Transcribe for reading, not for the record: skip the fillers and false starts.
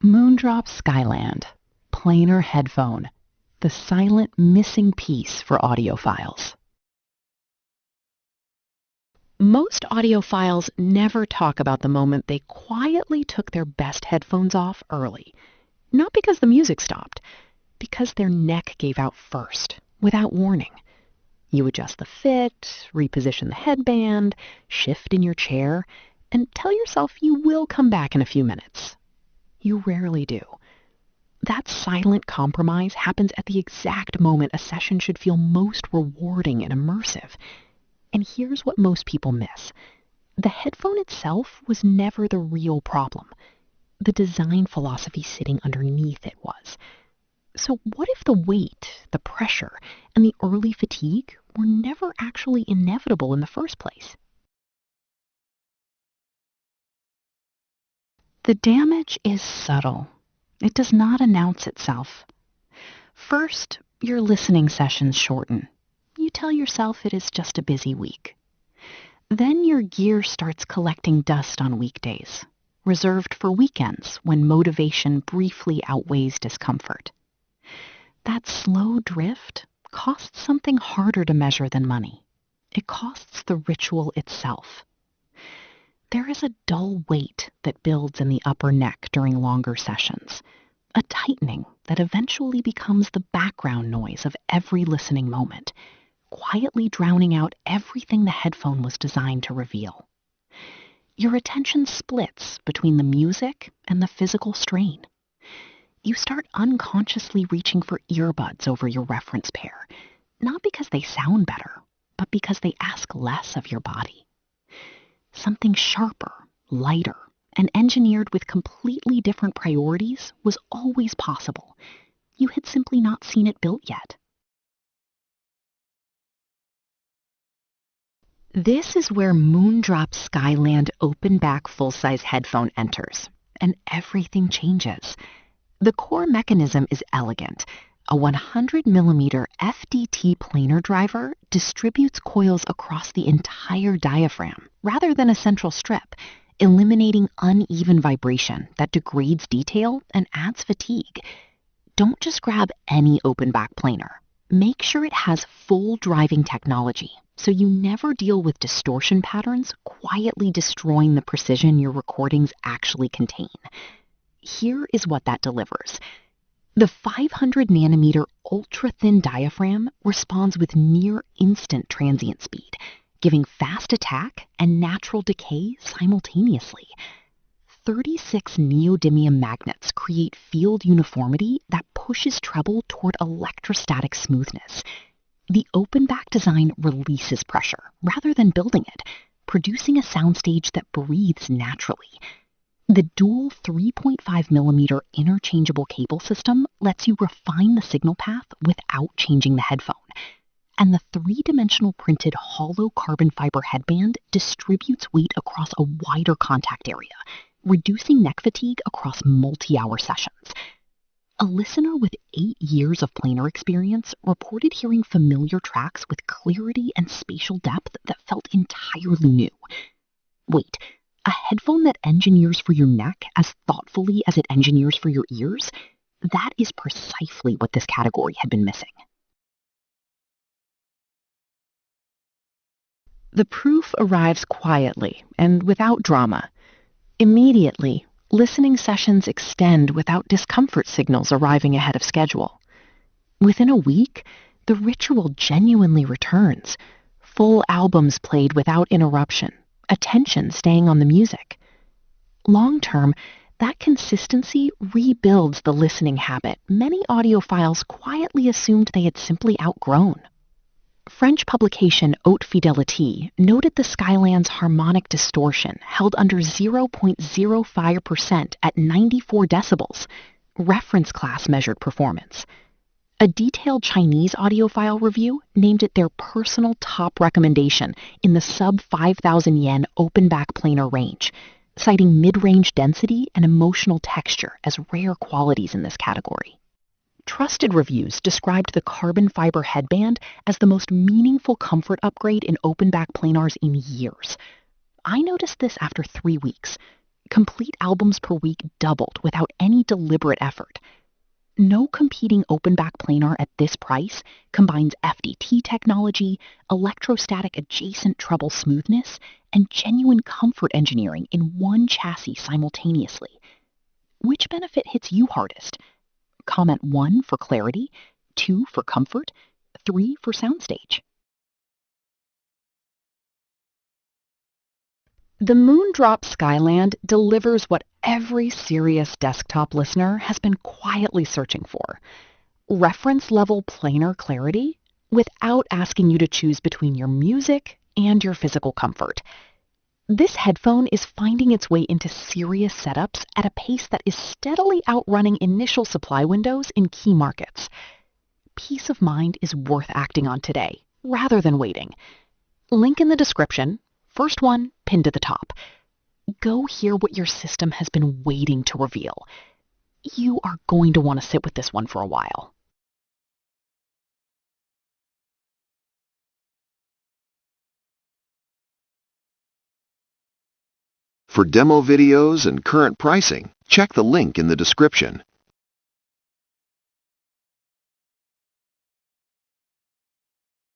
MOONDROP SKYLAND Planar Headphone, the silent missing piece for audiophiles. Most audiophiles never talk about the moment they quietly took their best headphones off early. Not because the music stopped, because their neck gave out first, without warning. You adjust the fit, reposition the headband, shift in your chair, and tell yourself you will come back in a few minutes. You rarely do. That silent compromise happens at the exact moment a session should feel most rewarding and immersive. And here's what most people miss. The headphone itself was never the real problem. The design philosophy sitting underneath it was. So what if the weight, the pressure, and the early fatigue were never actually inevitable in the first place? The damage is subtle. It does not announce itself. First, your listening sessions shorten. You tell yourself it is just a busy week. Then your gear starts collecting dust on weekdays, reserved for weekends when motivation briefly outweighs discomfort. That slow drift costs something harder to measure than money. It costs the ritual itself. There is a dull weight that builds in the upper neck during longer sessions, a tightening that eventually becomes the background noise of every listening moment, quietly drowning out everything the headphone was designed to reveal. Your attention splits between the music and the physical strain. You start unconsciously reaching for earbuds over your reference pair, not because they sound better, but because they ask less of your body. Something sharper, lighter, and engineered with completely different priorities was always possible. You had simply not seen it built yet. This is where MOONDROP SKYLAND open-back full-size headphone enters, and everything changes. The core mechanism is elegant. A 100mm FDT planar driver distributes coils across the entire diaphragm rather than a central strip, eliminating uneven vibration that degrades detail and adds fatigue. Don't just grab any open-back planar. Make sure it has full driving technology so you never deal with distortion patterns quietly destroying the precision your recordings actually contain. Here is what that delivers. The 500nm ultra-thin diaphragm responds with near-instant transient speed, giving fast attack and natural decay simultaneously. 36 neodymium magnets create field uniformity that pushes treble toward electrostatic smoothness. The open-back design releases pressure rather than building it, producing a soundstage that breathes naturally. The dual 3.5mm interchangeable cable system lets you refine the signal path without changing the headphone. And the three-dimensional printed hollow carbon fiber headband distributes weight across a wider contact area, reducing neck fatigue across multi-hour sessions. A listener with 8 years of planar experience reported hearing familiar tracks with clarity and spatial depth that felt entirely new. Wait, a headphone that engineers for your neck as thoughtfully as it engineers for your ears? That is precisely what this category had been missing. The proof arrives quietly and without drama. Immediately, listening sessions extend without discomfort signals arriving ahead of schedule. Within a week, the ritual genuinely returns. Full albums played without interruption. Attention staying on the music. Long-term, that consistency rebuilds the listening habit many audiophiles quietly assumed they had simply outgrown. French publication Haute Fidelité noted the Skyland's harmonic distortion held under 0.05% at 94 decibels, reference class measured performance. A detailed Chinese audiophile review named it their personal top recommendation in the sub-5,000 yen open-back planar range, citing mid-range density and emotional texture as rare qualities in this category. Trusted reviews described the carbon fiber headband as the most meaningful comfort upgrade in open-back planars in years. I noticed this after 3 weeks. Complete albums per week doubled without any deliberate effort. No competing open-back planar at this price combines FDT technology, electrostatic adjacent treble smoothness, and genuine comfort engineering in one chassis simultaneously. Which benefit hits you hardest? Comment 1 for clarity, 2 for comfort, 3 for soundstage. The Moondrop SKYLAND delivers what every serious desktop listener has been quietly searching for: reference-level planar clarity without asking you to choose between your music and your physical comfort. This headphone is finding its way into serious setups at a pace that is steadily outrunning initial supply windows in key markets. Peace of mind is worth acting on today, rather than waiting. Link in the description. First one, pinned to the top. Go hear what your system has been waiting to reveal. You are going to want to sit with this one for a while. For demo videos and current pricing, check the link in the description.